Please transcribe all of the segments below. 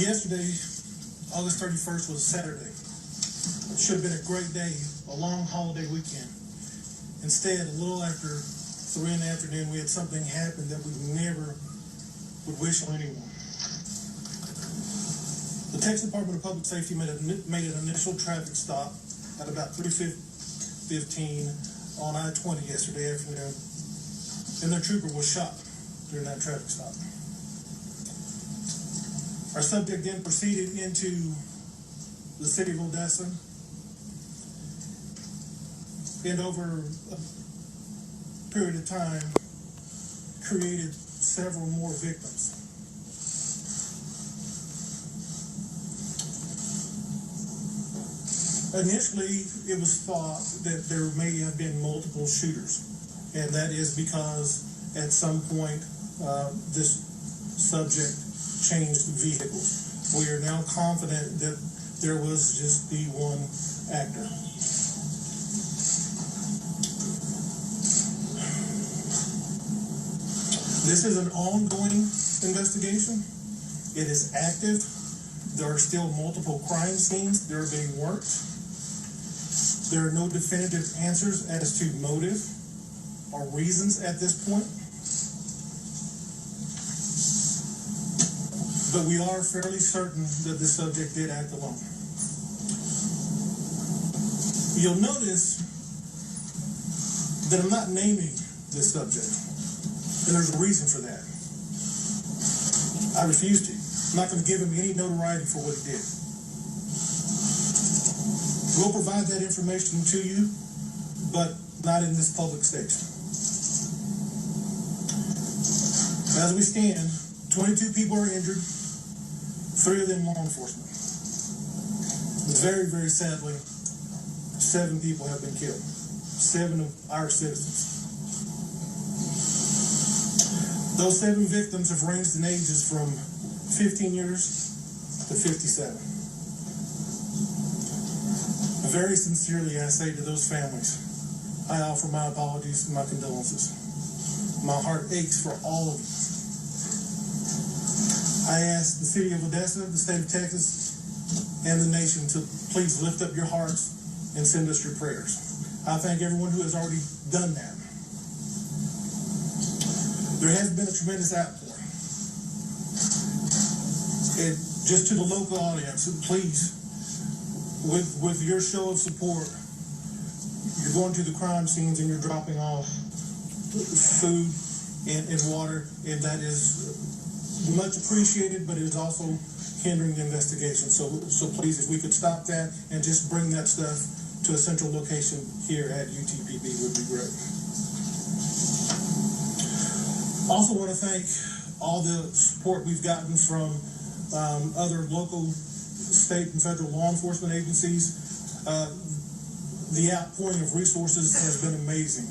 Yesterday, August 31st, was a Saturday. It should have been a great day, a long holiday weekend. Instead, a little after 3 in the afternoon, we had something happen that we never would wish on anyone. The Texas Department of Public Safety made an initial traffic stop at about 3:15 on I-20 yesterday afternoon, and their trooper was shot during that traffic stop. Our subject then proceeded into the city of Odessa, and over a period of time created several more victims. Initially, it was thought that there may have been multiple shooters, and that is because at some point this subject changed vehicles. We are now confident that there was just the one actor. This is an ongoing investigation. It is active. There are still multiple crime scenes that are being worked. There are no definitive answers as to motive or reasons at this point. But we are fairly certain that the subject did act alone. You'll notice that I'm not naming this subject, and there's a reason for that. I refuse to. I'm not going to give him any notoriety for what he did. We'll provide that information to you, but not in this public station. As we stand, 22 people are injured, 3 of them law enforcement. Very, very sadly, 7 people have been killed. 7 of our citizens. Those 7 victims have ranged in ages from 15 years to 57. Very sincerely, I say to those families, I offer my apologies and my condolences. My heart aches for all of you. I ask the city of Odessa, the state of Texas, and the nation to please lift up your hearts and send us your prayers. I thank everyone who has already done that. There has been a tremendous outpouring. And just to the local audience, please, with your show of support, you're going to the crime scenes and you're dropping off food and water, and that is much appreciated, but it is also hindering the investigation. So please, if we could stop that and just bring that stuff to a central location here at UTPB would be great. Also want to thank all the support we've gotten from other local, state, and federal law enforcement agencies. The outpouring of resources has been amazing.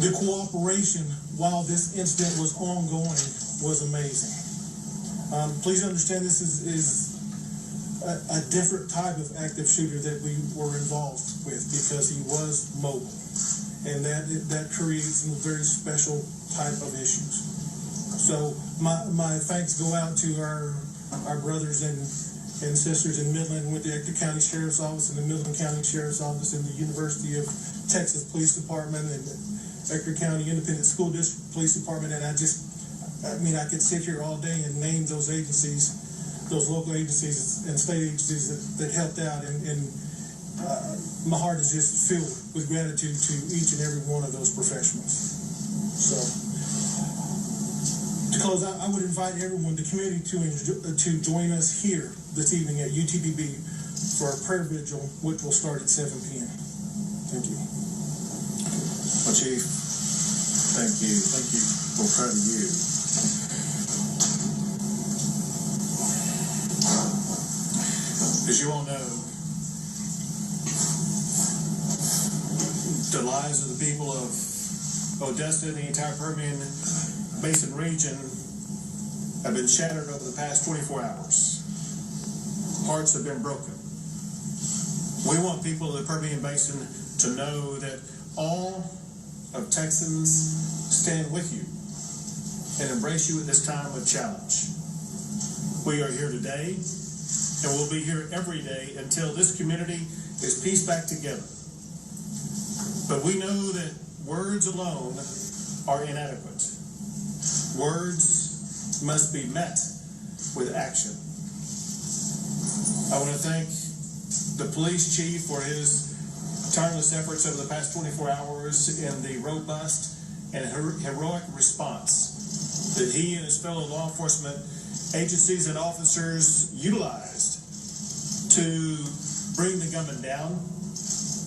The cooperation while this incident was ongoing was amazing. Please understand this is a different type of active shooter that we were involved with because he was mobile. And that creates some very special type of issues. So my thanks go out to our brothers and sisters in Midland with the Ector County Sheriff's Office and the Midland County Sheriff's Office and the University of Texas Police Department and the Ector County Independent School District Police Department. And I could sit here all day and name those agencies, those local agencies and state agencies that helped out. And my heart is just filled with gratitude to each and every one of those professionals. So, to close out, I would invite everyone, the community, to join us here this evening at UTPB for our prayer vigil, which will start at 7 p.m. Thank you. Well, Chief, thank you. Thank you. We're proud of you. As you all know, the lives of the people of Odessa and the entire Permian Basin region have been shattered over the past 24 hours. Hearts have been broken. We want people of the Permian Basin to know that all of Texans stand with you. and embrace you at this time of challenge. We are here today, and we'll be here every day until this community is pieced back together. But we know that words alone are inadequate. Words must be met with action. I want to thank the police chief for his tireless efforts over the past 24 hours in the robust and heroic response that he and his fellow law enforcement agencies and officers utilized to bring the gunman down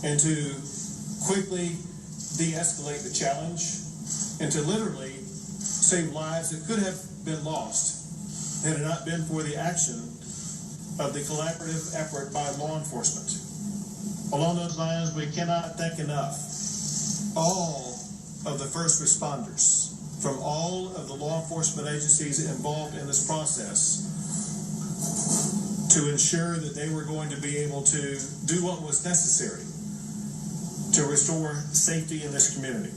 and to quickly de-escalate the challenge and to literally save lives that could have been lost had it not been for the action of the collaborative effort by law enforcement. Along those lines, we cannot thank enough all of the first responders from all of the law enforcement agencies involved in this process to ensure that they were going to be able to do what was necessary to restore safety in this community.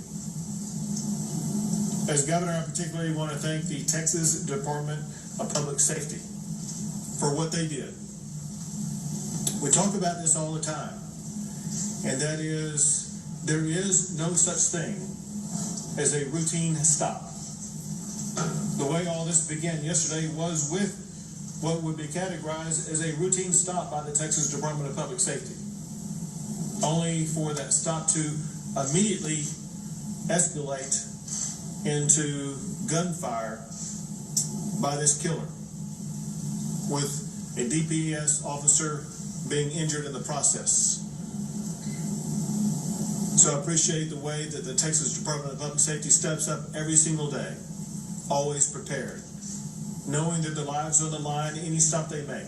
As governor, I particularly want to thank the Texas Department of Public Safety for what they did. We talk about this all the time, and that is, there is no such thing as a routine stop. The way all this began yesterday was with what would be categorized as a routine stop by the Texas Department of Public Safety, only for that stop to immediately escalate into gunfire by this killer, with a DPS officer being injured in the process. So I appreciate the way that the Texas Department of Public Safety steps up every single day, always prepared, knowing that their lives are on the line any stop they make,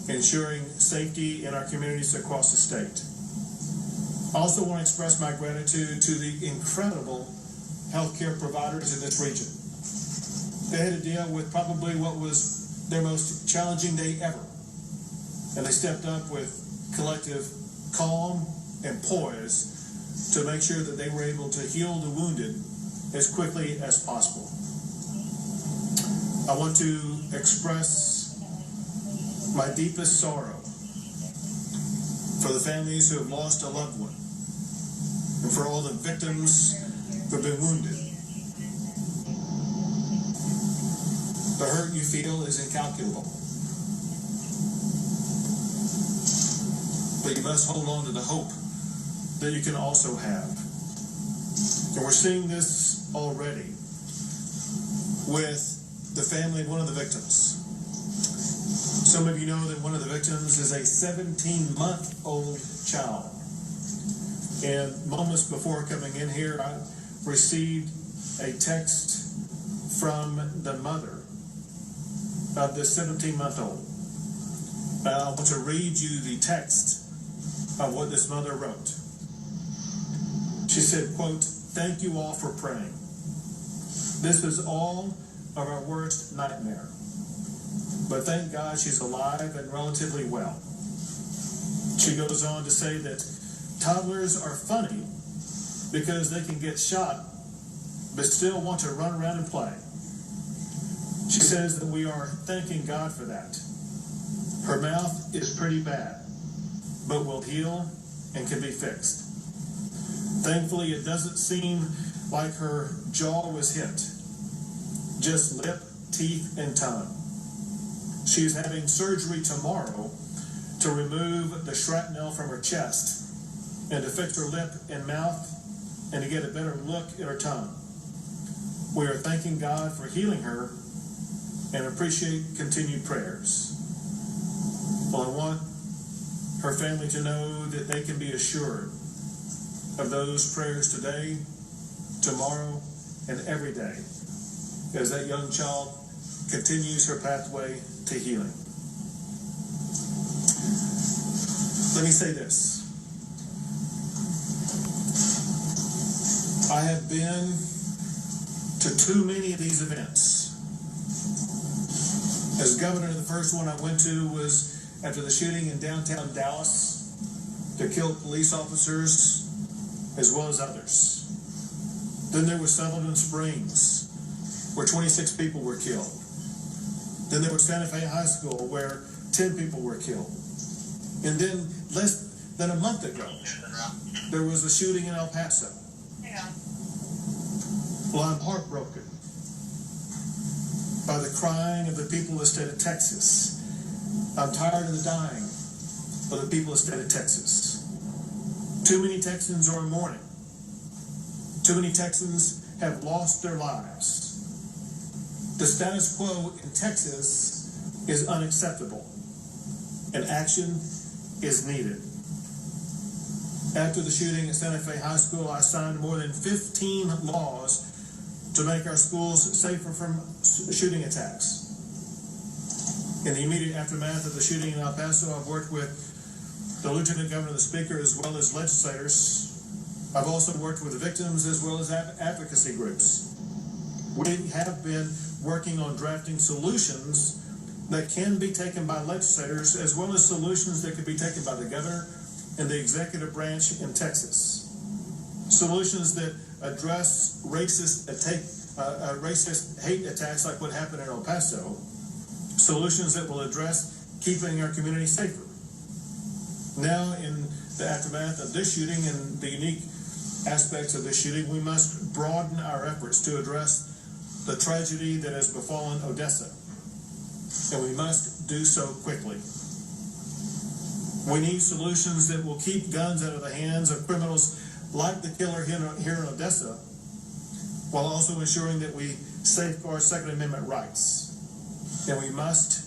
ensuring safety in our communities across the state. I also want to express my gratitude to the incredible healthcare providers in this region. They had to deal with probably what was their most challenging day ever, and they stepped up with collective calm and poise to make sure that they were able to heal the wounded as quickly as possible. I want to express my deepest sorrow for the families who have lost a loved one and for all the victims who have been wounded. The hurt you feel is incalculable, but you must hold on to the hope that you can also have. And we're seeing this already with the family of one of the victims. Some of you know that one of the victims is a 17-month-old child. And moments before coming in here, I received a text from the mother of this 17-month-old. I want to read you the text of what this mother wrote. She said, quote, "Thank you all for praying. This is all of our worst nightmare. But thank God she's alive and relatively well." She goes on to say that toddlers are funny because they can get shot but still want to run around and play. She says that we are thanking God for that. Her mouth is pretty bad, but will heal and can be fixed. Thankfully, it doesn't seem like her jaw was hit, just lip, teeth, and tongue. She's having surgery tomorrow to remove the shrapnel from her chest and to fix her lip and mouth and to get a better look at her tongue. We are thanking God for healing her and appreciate continued prayers. Well, I want her family to know that they can be assured of those prayers today, tomorrow, and every day as that young child continues her pathway to healing. Let me say this. I have been to too many of these events. As governor, the first one I went to was after the shooting in downtown Dallas that killed police officers as well as others. Then there was Sutherland Springs where 26 people were killed. Then there was Santa Fe High School, where 10 people were killed. And then less than a month ago, there was a shooting in El Paso. Yeah. Well, I'm heartbroken by the crying of the people of the state of Texas. I'm tired of the dying of the people of the state of Texas. Too many Texans are in mourning. Too many Texans have lost their lives. The status quo in Texas is unacceptable, and action is needed. After the shooting at Santa Fe High School, I signed more than 15 laws to make our schools safer from shooting attacks. In the immediate aftermath of the shooting in El Paso, I've worked with the Lieutenant Governor, the Speaker, as well as legislators. I've also worked with the victims as well as advocacy groups. We have been working on drafting solutions that can be taken by legislators, as well as solutions that could be taken by the governor and the executive branch in Texas. Solutions that address racist hate attacks like what happened in El Paso. Solutions that will address keeping our community safer. Now, in the aftermath of this shooting and the unique aspects of this shooting, we must broaden our efforts to address the tragedy that has befallen Odessa. And we must do so quickly. We need solutions that will keep guns out of the hands of criminals like the killer here in Odessa, while also ensuring that we safeguard Second Amendment rights. And we must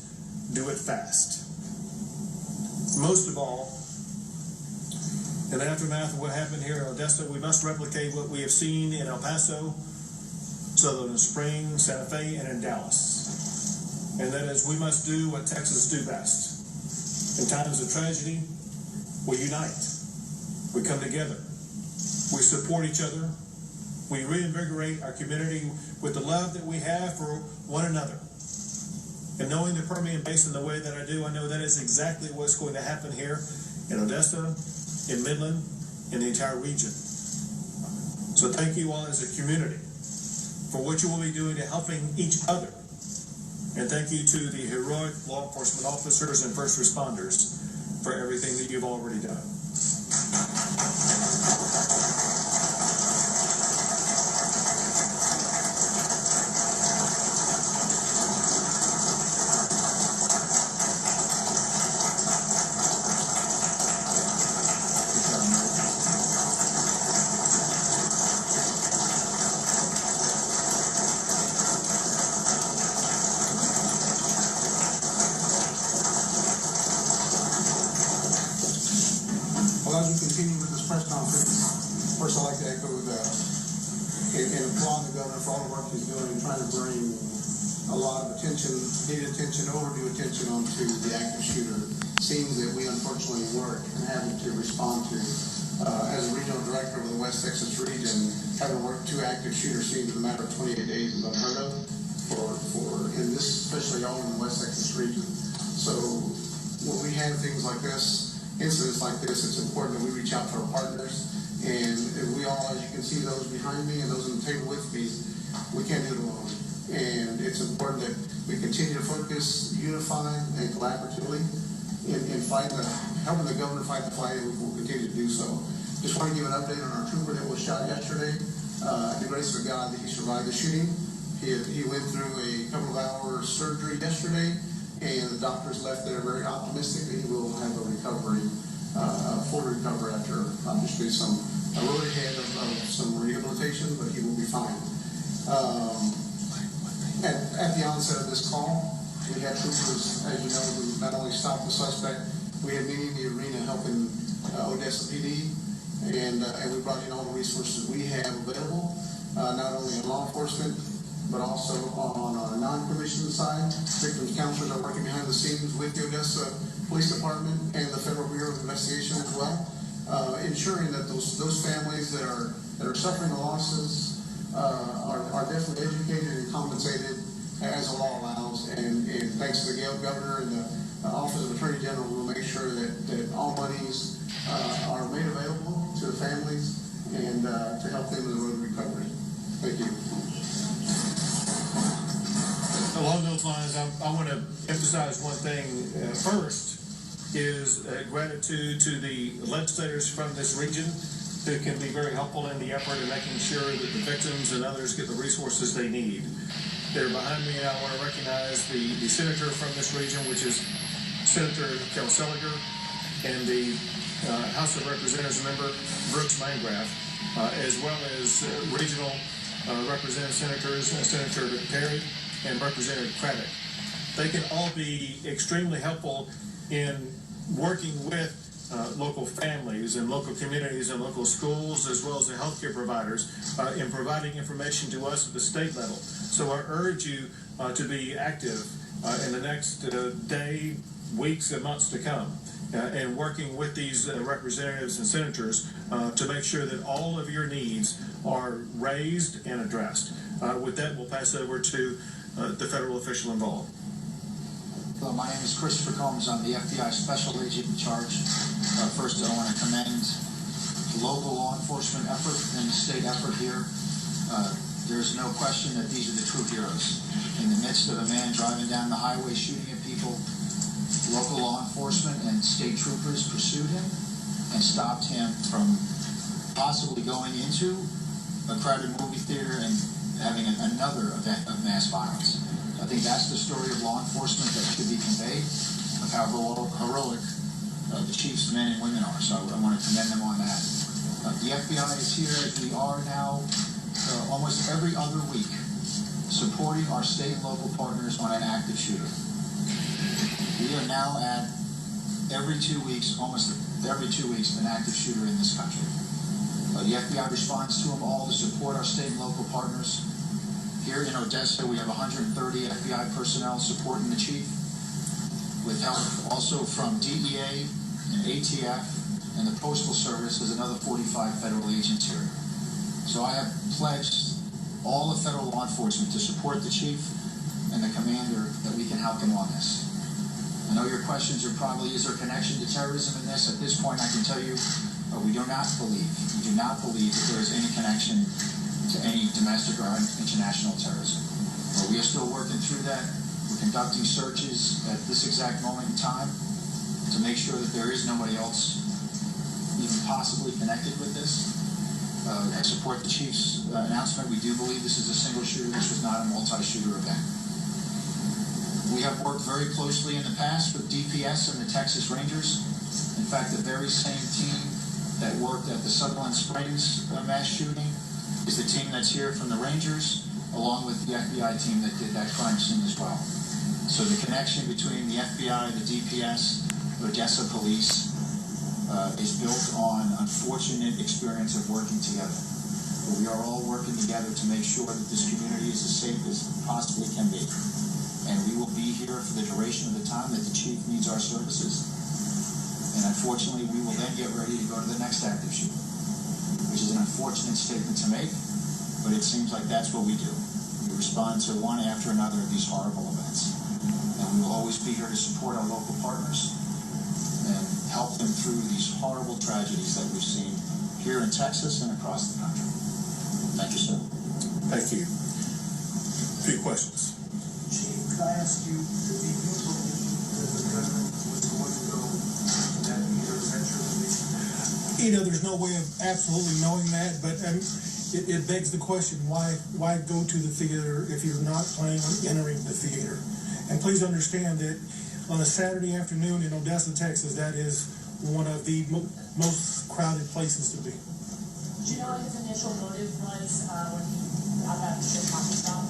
do it fast. Most of all, in the aftermath of what happened here in Odessa, we must replicate what we have seen in El Paso, Sutherland Springs, Santa Fe, and in Dallas. And that is, we must do what Texans do best. In times of tragedy, we unite. We come together. We support each other. We reinvigorate our community with the love that we have for one another. And knowing the Permian Basin the way that I do, I know that is exactly what's going to happen here in Odessa, in Midland, in the entire region. So thank you all as a community for what you will be doing to helping each other. And thank you to the heroic law enforcement officers and first responders for everything that you've already done. As we continue with this press conference, first I'd like to echo and applaud the governor for all the work he's doing in trying to bring a lot of attention, needed attention, overdue attention onto the active shooter scenes that we unfortunately were having to respond to. As a regional director of the West Texas region, having worked 2 active shooter scenes in a matter of 28 days is unheard of in this, especially all in the West Texas region. So when we have things like this, incidents like this, it's important that we reach out to our partners, and we all, as you can see, those behind me and those on the table with me, we can't do it alone. And it's important that we continue to focus, unify, and collaboratively in fighting, helping the governor fight the fight, and we will continue to do so. Just want to give an update on our trooper that was shot yesterday. The grace of God that he survived the shooting. He went through a couple of hours surgery yesterday, and the doctors left there very optimistic that he will have a recovery, full recovery after obviously a road ahead of some rehabilitation, but he will be fine. At the onset of this call, we had troopers, as you know, who not only stopped the suspect, we had many in the arena helping Odessa PD, and we brought in all the resources we have available, not only in law enforcement, but also on our non-commissioned side. Victims counselors are working behind the scenes with the Odessa Police Department and the Federal Bureau of Investigation as well, ensuring that those families that are suffering the losses are definitely educated and compensated as the law allows. And thanks to the governor and the Office of Attorney General, we'll make sure that all monies are made available to the families and to help them in the road to recovery. Thank you. along those lines, I want to emphasize one thing first is gratitude to the legislators from this region who can be very helpful in the effort of making sure that the victims and others get the resources they need. They're behind me, and I want to recognize the senator from this region, which is Senator Kel Seliger, and the House of Representatives member Brooks Landgraf, as well as regional representative senators, Senator Perry and Representative Craddock. They can all be extremely helpful in working with local families and local communities and local schools, as well as the healthcare providers, in providing information to us at the state level. So I urge you to be active in the next day, weeks, and months to come, and working with these representatives and senators to make sure that all of your needs are raised and addressed. With that, we'll pass over to the federal official involved. Hello, my name is Christopher Combs. I'm the FBI Special Agent in charge. First, I want to commend the local law enforcement effort and the state effort here. There's no question that these are the true heroes. In the midst of a man driving down the highway shooting at people, local law enforcement and state troopers pursued him and stopped him from possibly going into a crowded movie theater and having another event of mass violence. I think that's the story of law enforcement that should be conveyed, of how heroic the chief's men and women are. So I want to commend them on that. The FBI is here, as we are now, almost every other week, supporting our state and local partners on an active shooter. We are now at every 2 weeks, almost every 2 weeks, an active shooter in this country. The FBI responds to them all to support our state and local partners. Here in Odessa, we have 130 FBI personnel supporting the chief, with help also from DEA and ATF and the Postal Service. There's another 45 federal agents here. So I have pledged all of federal law enforcement to support the chief and the commander, that we can help them on this. I know your questions are probably, is there a connection to terrorism in this? At this point, I can tell you, we do not believe that there is any connection to any domestic or international terrorism. We are still working through that. We're conducting searches at this exact moment in time to make sure that there is nobody else even possibly connected with this. I support the chief's announcement. We do believe this is a single shooter. This was not a multi-shooter event. We have worked very closely in the past with DPS and the Texas Rangers. In fact, the very same team that worked at the Sutherland Springs mass shooting is the team that's here from the Rangers, along with the FBI team that did that crime scene as well. So the connection between the FBI, the DPS, Odessa police is built on unfortunate experience of working together. But we are all working together to make sure that this community is as safe as it possibly can be. And we will be here for the duration of the time that the chief needs our services. And unfortunately, we will then get ready to go to the next active shooter, which is an unfortunate statement to make, but it seems like that's what we do. We respond to one after another of these horrible events. And we will always be here to support our local partners and help them through these horrible tragedies that we've seen here in Texas and across the country. Thank you, sir. Thank you. A few questions. Chief, could I ask you, do you believe that the government was going to go to that venture? There's no way of absolutely knowing that, but it begs the question, why go to the theater if you're not planning on entering the theater? And please understand that on a Saturday afternoon in Odessa, Texas, that is one of the most crowded places to be. Do you know what his initial motive was when he got that shit talking about?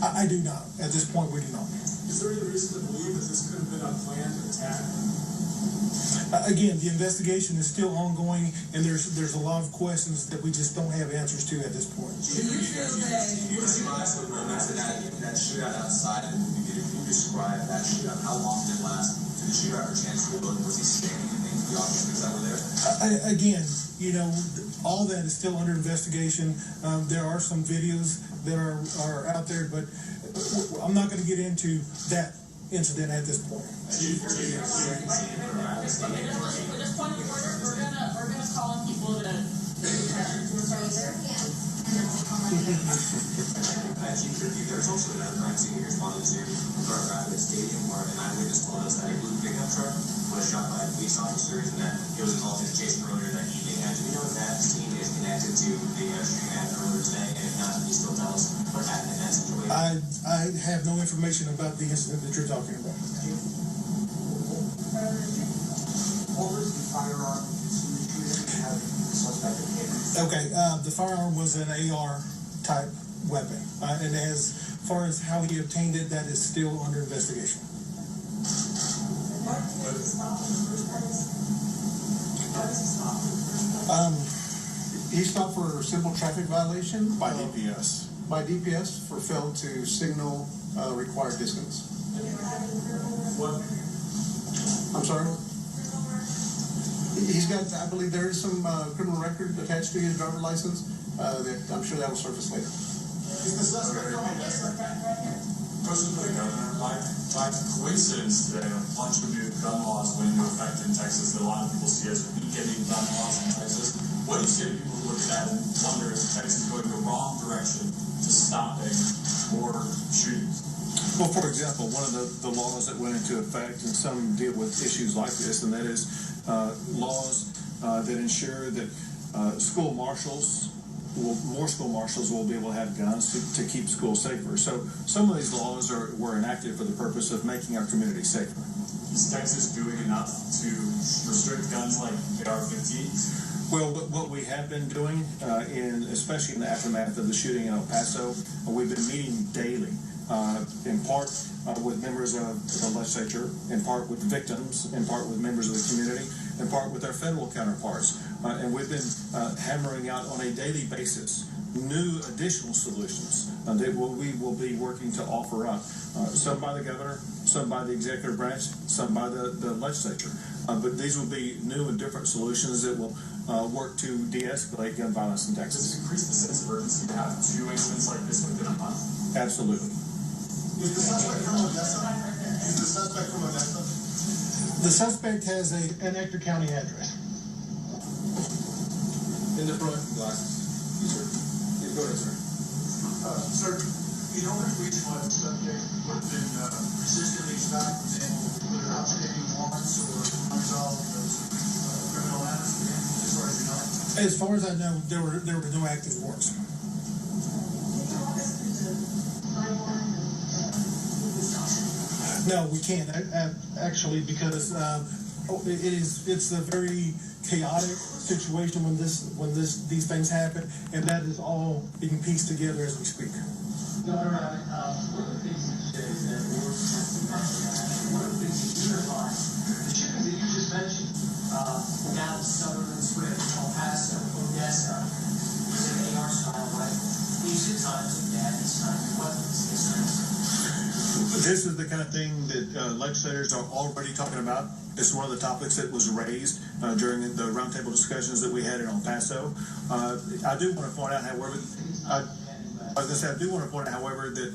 I do not. At this point, we do not. Is there any reason to believe that this could have been a planned attack? Again, the investigation is still ongoing, and there's a lot of questions that we just don't have answers to at this point. Can you describe the moments in that shootout outside? Can you describe that shootout? How long did it last? Did the shooter have a chance to look? Was he saying anything to the officers that were there? Again, all that is still under investigation. There are some videos that are out there, but I'm not going to get into that incident at this point. At this point of order, we're gonna call on people to tricky. There's also another crime scene we responded to in Governor Abbott Stadium where an eyewitness told us that a blue pickup truck was shot by police officers and that it was involved in a chase earlier that evening. And do we know if that scene is connected to the shooting that happened earlier today? And if not, can you still tell us what happened in that situation? I have no information about the incident that you're talking about. What was the firearm used in the shooting? How did the suspect obtain it? Okay, the firearm was an AR type weapon, and as far as how he obtained it, that is still under investigation. Why did he stop in the first place? Why was he stopped in the first place? He stopped for a simple traffic violation By DPS. By DPS for failed to signal required distance. What? I'm sorry? He's got, I believe there is some criminal record attached to his driver's license that I'm sure that will surface later. Is the suspect from Odessa? Question for the governor. By coincidence today, a bunch of new gun laws went into effect in Texas that a lot of people see as weakening gun laws in Texas. What do you say to people who look at that and wonder if Texas is going the wrong direction to stopping more shootings? Well, for example, one of the laws that went into effect, and some deal with issues like this, and that is laws that ensure that more school marshals will be able to have guns to keep schools safer. So some of these laws were enacted for the purpose of making our community safer. Is Texas doing enough to restrict guns like AR-15s? Well, what we have been doing, especially in the aftermath of the shooting in El Paso, we've been meeting daily, in part with members of the legislature, in part with victims, in part with members of the community, in part with our federal counterparts. And we've been hammering out on a daily basis new additional solutions that we will be working to offer up. Some by the governor, some by the executive branch, some by the legislature. But these will be new and different solutions that will work to de-escalate gun violence in Texas. Does it increase the sense of urgency to have 2 incidents like this within a month? Absolutely. Is the suspect from Odessa? The suspect has an Ector County address. In the front glasses. Yes, sir. Yes, go ahead, sir. Sir, you know which reason why the subject would have been resistantly stopped and able to clear outstanding warrants or unresolved criminal matters for him, as far as you know? As far as I know, there were no active warrants. No, we can't actually, because it's a very chaotic situation when these things happen, and that is all being pieced together as we speak. Governor Abbott, one of the things that you said is that one of the things that unifies the shootings that you just mentioned, down Sutherland Swift, El Paso, Odessa, was an AR style rifle. Each of times with dad, this time with weapons, this time. This is the kind of thing that legislators are already talking about. It's one of the topics that was raised during the roundtable discussions that we had in El Paso. I do want to point out, however, that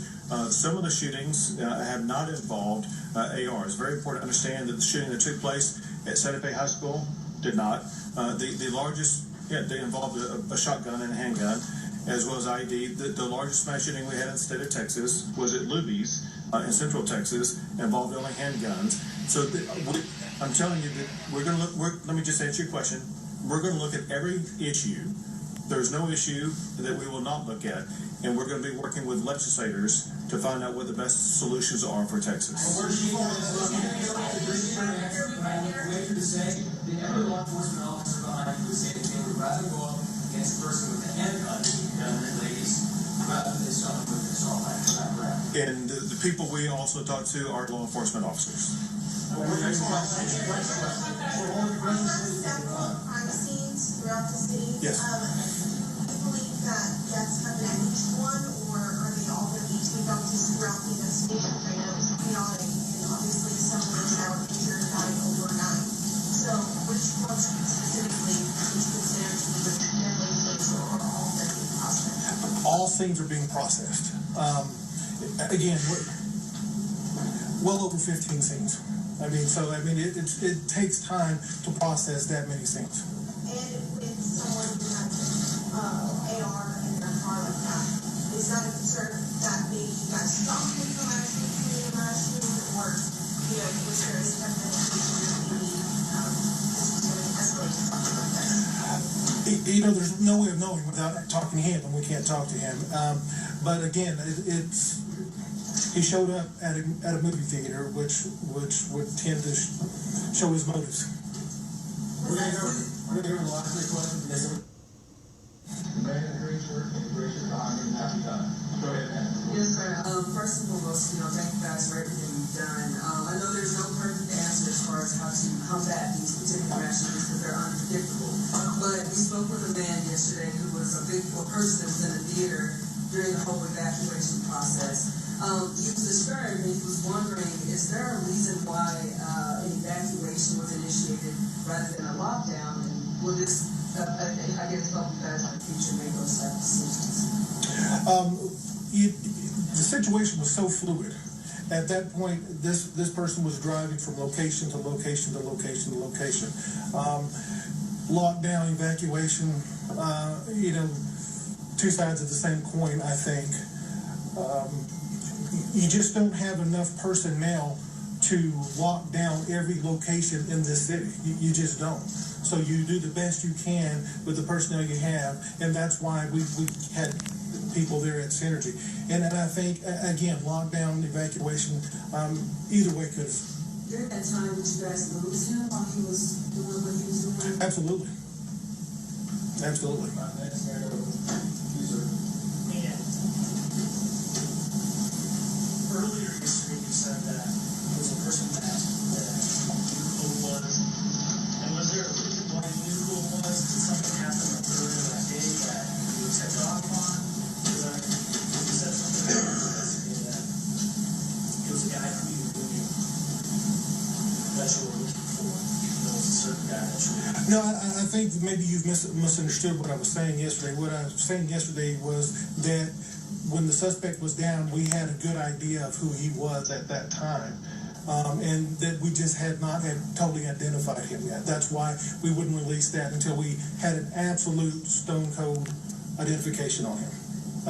some of the shootings have not involved AR. It's very important to understand that the shooting that took place at Santa Fe High School did not. The largest, they involved a shotgun and a handgun, as well as IED. The largest mass shooting we had in the state of Texas was at Luby's in Central Texas, involved only handguns. So I'm telling you that we're going to look. Let me just answer your question. We're going to look at every issue. There's no issue that we will not look at, and we're going to be working with legislators to find out what the best solutions are for Texas. Every law enforcement officer behind you would say that they would rather go up against a person with a handgun than ladies, rather than someone with an assault rifle. And the people we also talk to are law enforcement officers. Several crime scenes throughout the city. Yes. Do you believe that that's happened at each one, or are they all going to be taped out just throughout the investigation? I know it's chaotic, and obviously some of those that were injured died overnight. So which ones specifically is considered to be the deadly case, or all that being processed? All scenes are being processed. Again, well over 15 scenes. It takes time to process that many scenes. And with someone who has AR in their car like that, is that a concern that they was there any kind of indication that this was going to escalate to something like that? You know, there's no way of knowing without talking to him, and we can't talk to him. But again, he showed up at a movie theater, which would tend to show his motives. We're going to go to the last three questions. Yes, sir. Man, great work and great time and happy time. Go ahead, man. Yes, sir. First and foremost, thank you guys for everything you've done. I know there's no perfect answer as far as how to combat these particular messages because they're unpredictable. But we spoke with a man yesterday who was a person that was in the theater during the whole evacuation process. He was disturbed and he was wondering, is there a reason why an evacuation was initiated rather than a lockdown? And will this, I guess, help you guys in the future make those type of decisions? The situation was so fluid. At that point, this person was driving from location to location to location to location. Lockdown, evacuation, two sides of the same coin, I think. You just don't have enough personnel to lock down every location in this city. You just don't. So you do the best you can with the personnel you have, and that's why we had people there at Synergy. And I think, again, lockdown, evacuation, either way could have. During that time, did you guys lose him while he was doing what he was doing? Absolutely. Absolutely. Earlier yesterday, you said that there was a person that you knew who it was. And was there a reason why you knew who it was? Did something happen earlier that day that you were set off on? Because you said something yesterday that it was a guy who you knew that you were looking for. There was a certain guy that you were looking for. No, I think maybe you've misunderstood what I was saying yesterday. What I was saying yesterday was that when the suspect was down, we had a good idea of who he was at that time, and that we just had not totally identified him yet. That's why we wouldn't release that until we had an absolute stone cold identification on him.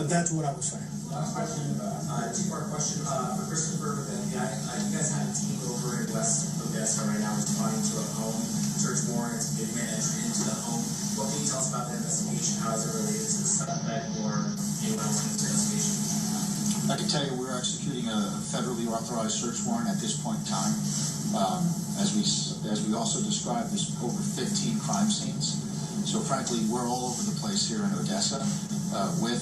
That's what I was saying. Last question, two-part question for Christopher with FBI. You guys have a team over in West Odessa right now responding to a home search warrant. They ran entry into the home. What can you tell us about the investigation? How is it related to the suspect or anyone else in this investigation? I can tell you we're executing a federally authorized search warrant at this point in time. As we also described, there's over 15 crime scenes. So frankly, we're all over the place here in Odessa with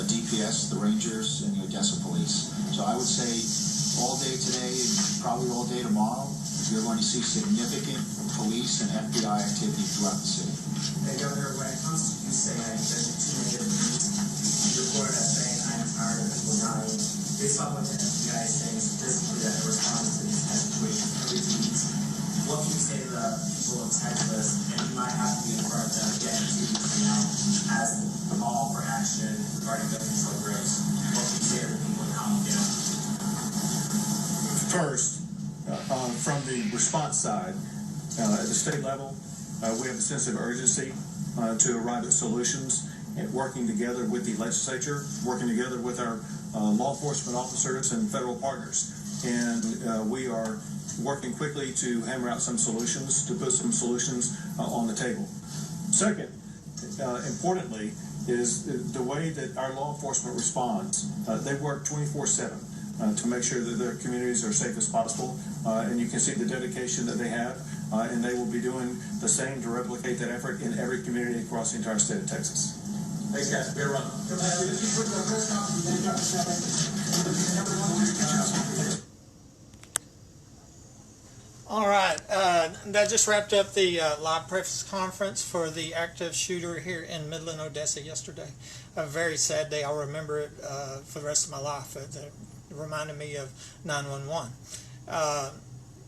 DPS, the Rangers, and the Odessa Police. So I would say all day today and probably all day tomorrow, you're going to see significant police and FBI activity throughout the city. Hey, Governor, when it comes to you saying that you've been too many of these, you reported as saying, I am tired of people dying. Based on what the FBI is saying statistically that they're responding to these kind of situations every 2 weeks, what can you say to the people of Texas, and you might have to be in front of them again 2 weeks from now, as the call for action regarding gun control grows? What can you say to the people in calm them down? First, from the response side, at the state level, we have a sense of urgency to arrive at solutions, and working together with the legislature, working together with our law enforcement officers and federal partners. And we are working quickly to hammer out some solutions, to put some solutions on the table. Second, importantly, is the way that our law enforcement responds. They work 24/7 to make sure that their communities are safe as possible. And you can see the dedication that they have. And they will be doing the same to replicate that effort in every community across the entire state of Texas. Thanks, guys. We're running. All right, that just wrapped up the live press conference for the active shooter here in Midland, Odessa yesterday. A very sad day. I'll remember it for the rest of my life. It reminded me of 911.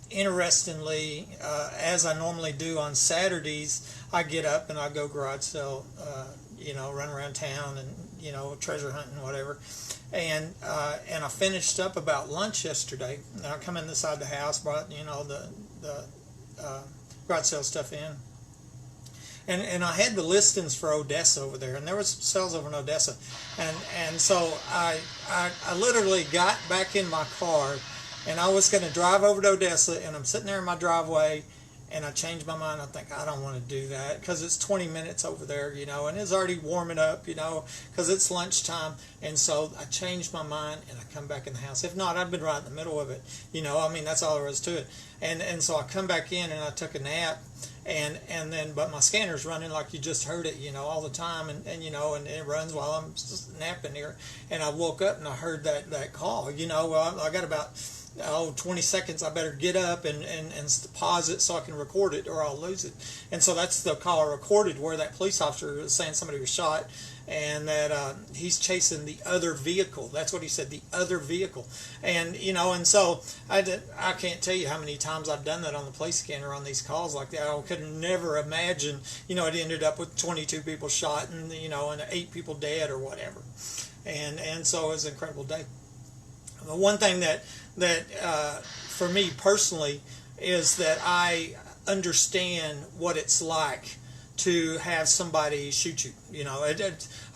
Interestingly, as I normally do on Saturdays, I get up and I go garage sale, run around town and, treasure hunting, whatever. And I finished up about lunch yesterday. And I come inside the house, brought, the garage sale stuff in. And I had the listings for Odessa over there, and there was sales over in Odessa. And so I literally got back in my car and I was going to drive over to Odessa, and I'm sitting there in my driveway, and I changed my mind. I think I don't want to do that because it's 20 minutes over there, and it's already warming up, because it's lunchtime. And so I changed my mind, and I come back in the house. If not, I've been right in the middle of it, that's all there is to it. And so I come back in, and I took a nap, and then but my scanner's running like you just heard it, all the time, and it runs while I'm just napping here. And I woke up and I heard that call. I got about 20 seconds. I better get up and pause it so I can record it, or I'll lose it. And so that's the call I recorded, where that police officer was saying somebody was shot, and that he's chasing the other vehicle. That's what he said, the other vehicle. And and so I can't tell you how many times I've done that on the police scanner on these calls like that. I could never imagine it ended up with 22 people shot and and 8 people dead or whatever. And so it was an incredible day. The one thing that for me personally is that I understand what it's like to have somebody shoot you.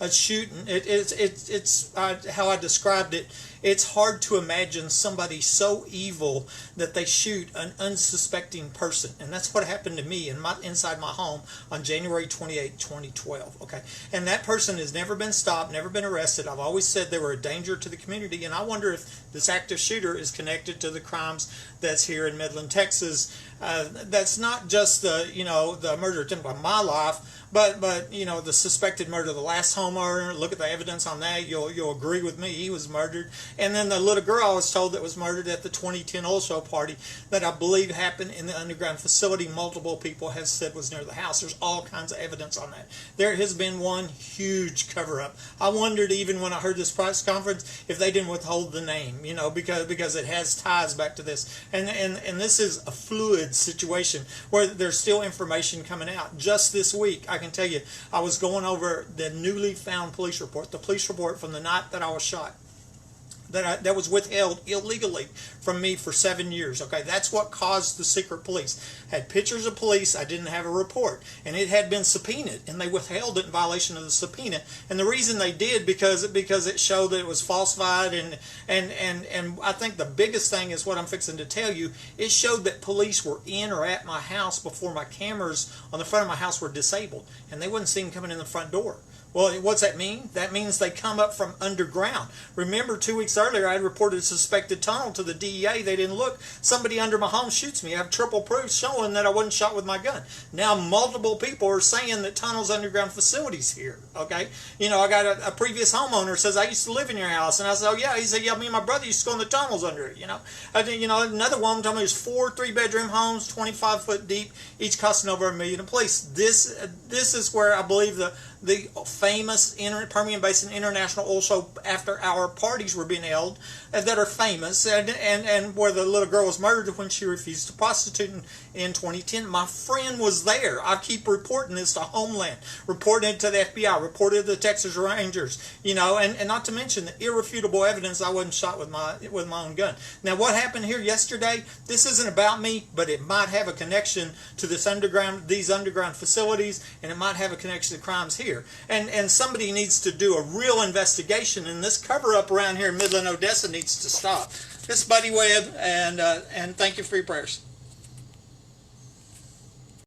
A shooting. It's how I described it. It's hard to imagine somebody so evil that they shoot an unsuspecting person, and that's what happened to me inside my home on January 28, 2012. Okay, and that person has never been stopped, never been arrested. I've always said they were a danger to the community, and I wonder if this active shooter is connected to the crimes that's here in Midland, Texas. That's not just the murder attempt on my life, but the suspected murder of the last homeowner. Look at the evidence on that. You'll agree with me. He was murdered. And then the little girl I was told that was murdered at the 2010 oil show party that I believe happened in the underground facility. Multiple people have said was near the house. There's all kinds of evidence on that. There has been one huge cover-up. I wondered even when I heard this press conference if they didn't withhold the name, because it has ties back to this. And this is a fluid situation where there's still information coming out. Just this week, I can tell you, I was going over the newly found police report, the police report from the night that I was shot, that was withheld illegally from me for 7 years. Okay, that's what caused the secret police. Had pictures of police. I didn't have a report, and it had been subpoenaed, and they withheld it in violation of the subpoena. And the reason they did because it showed that it was falsified, and I think the biggest thing is what I'm fixing to tell you. It showed that police were in or at my house before my cameras on the front of my house were disabled, and they wouldn't see them coming in the front door. Well, what's that mean? That means they come up from underground. Remember, 2 weeks earlier, I had reported a suspected tunnel to the DEA. They didn't look. Somebody under my home shoots me. I have triple proof showing that I wasn't shot with my gun. Now, multiple people are saying that tunnels, underground facilities here. Okay? I got a previous homeowner says, I used to live in your house. And I said, oh, yeah. He said, yeah, me and my brother used to go in the tunnels under it, Another woman told me there's 4 3-bedroom homes, 25 foot deep, each costing over $1 million apiece. This is where I believe the famous Permian Basin International oil show after-hour parties were being held that are famous, and where the little girl was murdered when she refused to prostitute in 2010. My friend was there. I keep reporting this to Homeland, reporting it to the FBI, reported to the Texas Rangers, and not to mention the irrefutable evidence I wasn't shot with my own gun. Now, what happened here yesterday, this isn't about me, but it might have a connection to these underground facilities, and it might have a connection to crimes here. And somebody needs to do a real investigation, and this cover-up around here in Midland, Odessa needs to stop. This is Buddy Webb, and thank you for your prayers.